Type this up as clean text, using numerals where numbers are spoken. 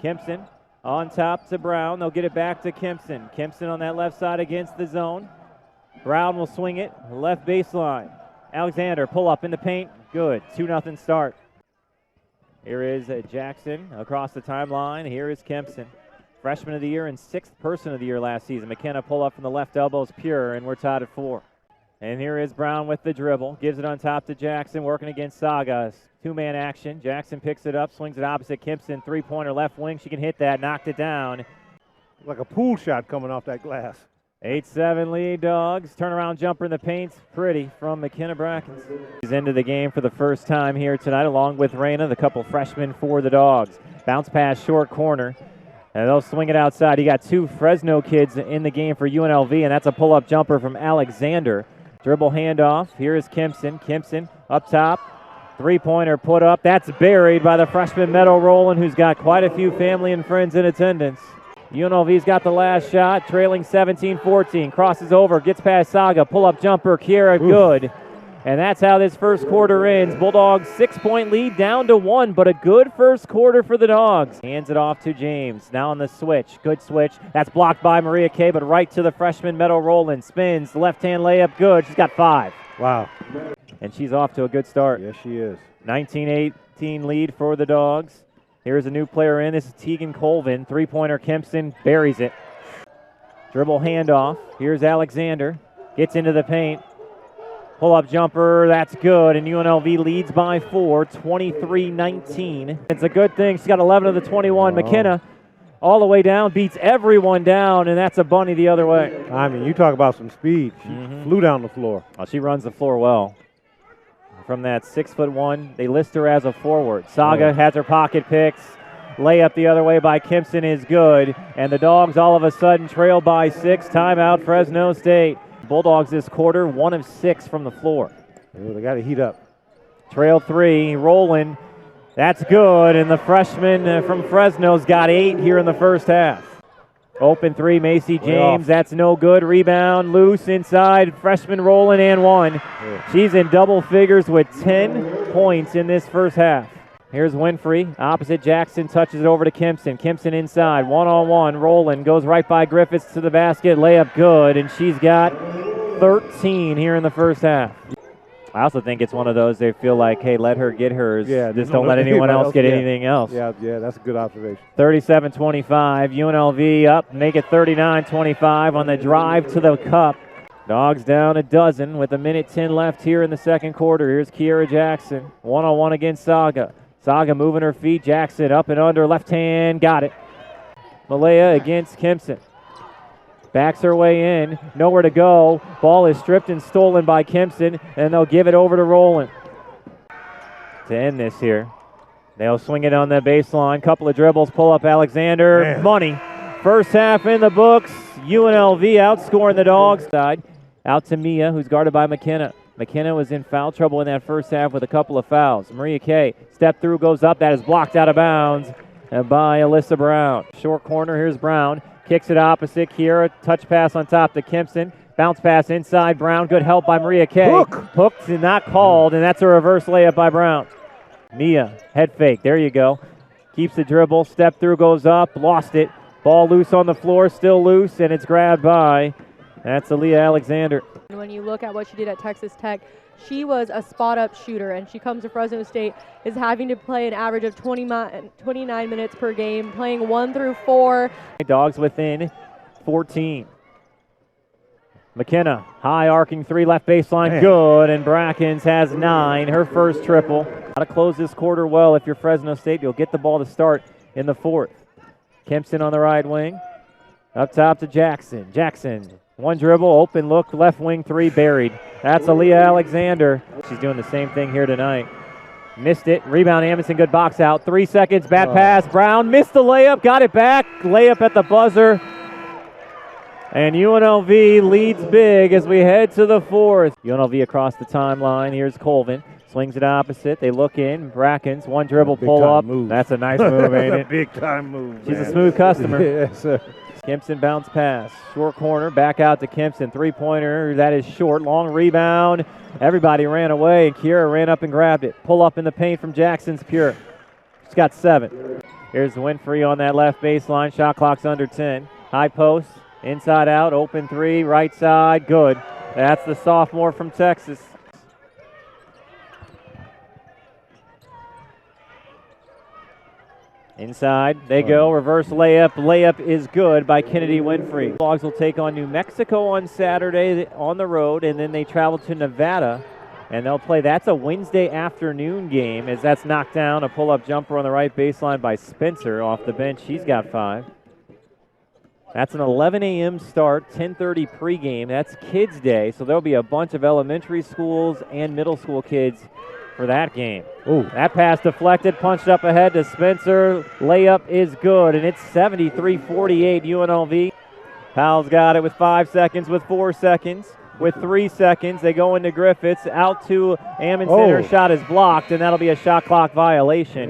Kempson on top to Brown. They'll get it back to Kempson. Kempson on that left side against the zone. Brown will swing it, left baseline. Alexander, pull up in the paint. Good, 2-0 start. Here is Jackson across the timeline. Here is Kempson. Freshman of the year and 6th person of the year last season. McKenna pull up from the left elbow is pure, and we're tied at 4. And here is Brown with the dribble. Gives it on top to Jackson, working against Saga. 2-man action. Jackson picks it up, swings it opposite Kempson. 3-pointer left wing. She can hit that, knocked it down. Like a pool shot coming off that glass. 8-7 lead Dogs. Turnaround jumper in the paint. Pretty from McKenna Brackens. He's into the game for the first time here tonight, along with Reyna, the couple freshmen for the Dogs. Bounce pass, short corner. And they'll swing it outside. You got 2 Fresno kids in the game for UNLV, and that's a pull-up jumper from Alexander. Dribble handoff. Here is Kempson. Kempson up top. 3-pointer put up. That's buried by the freshman Meadow Rowland, who's got quite a few family and friends in attendance. UNLV's got the last shot, trailing 17-14. Crosses over, gets past Saga. Pull-up jumper, Kiera, good. And that's how this first quarter ends. Bulldogs 6-point lead down to 1, but a good first quarter for the Dogs. Hands it off to James. Now on the switch. Good switch. That's blocked by Maria Kay, but right to the freshman Meadow Rowland. Spins, left-hand layup, good. She's got 5. Wow. And she's off to a good start. Yes, she is. 19-18 lead for the Dogs. Here's a new player in. This is Tegan Colvin. 3-pointer Kempson buries it. Dribble handoff. Here's Alexander. Gets into the paint. Pull-up jumper, that's good, and UNLV leads by 4, 23-19. It's a good thing. She's got 11 of the 21. McKenna all the way down, beats everyone down, and that's a bunny the other way. I mean, you talk about some speed. She flew down the floor. Oh, she runs the floor well. From that 6'1", they list her as a forward. Saga has her pocket picks. Layup the other way by Kempson is good, and the Dogs all of a sudden trail by 6. Timeout, Fresno State. Bulldogs this quarter, 1 of 6 from the floor. Ooh, they got to heat up. Trail 3, Rowland. That's good, and the freshman from Fresno's got 8 here in the first half. Open 3, Macy James. That's no good. Rebound, loose inside. Freshman Rowland and 1. Yeah. She's in double figures with 10 points in this first half. Here's Winfrey. Opposite Jackson touches it over to Kempson. Kempson inside. 1-on-1. Rowland goes right by Griffiths to the basket. Layup good, and she's got 13 here in the first half. I also think it's one of those they feel like, hey, let her get hers. Yeah, just don't let anyone else get anything else. Yeah, that's a good observation. 37-25. UNLV up, make it 39-25 on the drive to the cup. Dogs down a dozen with 1:10 left here in the second quarter. Here's Kiera Jackson. 1-on-1 against Saga. Saga moving her feet. Jackson up and under. Left hand. Got it. Malaya against Kempson. Backs her way in. Nowhere to go. Ball is stripped and stolen by Kempson, and they'll give it over to Rowland. To end this here. They'll swing it on the baseline. Couple of dribbles. Pull up Alexander. Man. Money. First half in the books. UNLV outscoring the Dogs side. Out to Mia, who's guarded by McKenna. McKenna was in foul trouble in that first half with a couple of fouls. Maria Kay, step through, goes up. That is blocked out of bounds by Alyssa Brown. Short corner, here's Brown. Kicks it opposite. Kiera, touch pass on top to Kempson. Bounce pass inside. Brown, good help by Maria Kay. Hooked and not called, and that's a reverse layup by Brown. Mia, head fake. There you go. Keeps the dribble. Step through, goes up. Lost it. Ball loose on the floor, still loose, and it's grabbed by. That's Aaliyah Alexander. When you look at what she did at Texas Tech, she was a spot-up shooter, and she comes to Fresno State, is having to play an average of 29 minutes per game, playing 1 through 4. Dogs within 14. McKenna, high arcing 3 left baseline, good, and Brackens has 9, her first triple. Got to close this quarter well if you're Fresno State. You'll get the ball to start in the 4th. Kempson on the right wing. Up top to Jackson. Jackson, one dribble, open look, left wing 3, buried. That's Aaliyah Alexander. She's doing the same thing here tonight. Missed it. Rebound, Amundsen, good box out. 3 seconds, bad pass. Brown missed the layup, got it back. Layup at the buzzer. And UNLV leads big as we head to the 4th. UNLV across the timeline. Here's Colvin. Swings it opposite. They look in. Brackens, one dribble, pull up. Move. That's a nice move, ain't it? Big time move. She's a smooth customer. Yes, sir. Kempson bounce pass. Short corner, back out to Kempson. 3-pointer, that is short. Long rebound. Everybody ran away, and Kiera ran up and grabbed it. Pull up in the paint from Jackson's Pure. She's got 7. Here's Winfrey on that left baseline. Shot clock's under 10. High post, inside out, open three, right side, good. That's the sophomore from Texas. Inside, they go, reverse layup. Layup is good by Kennedy Winfrey. Bulldogs will take on New Mexico on Saturday on the road, and then they travel to Nevada, and they'll play. That's a Wednesday afternoon game as that's knocked down. A pull-up jumper on the right baseline by Spencer off the bench. He's got 5. That's an 11 a.m. start, 10:30 pregame. That's Kids Day, so there'll be a bunch of elementary schools and middle school kids for that game. Ooh. That pass deflected, punched up ahead to Spencer. Layup is good, and it's 73-48 UNLV. Powell's got it with 5 seconds, with 4 seconds, with 3 seconds. They go into Griffiths, out to Ammon Center. Shot is blocked, and that'll be a shot clock violation.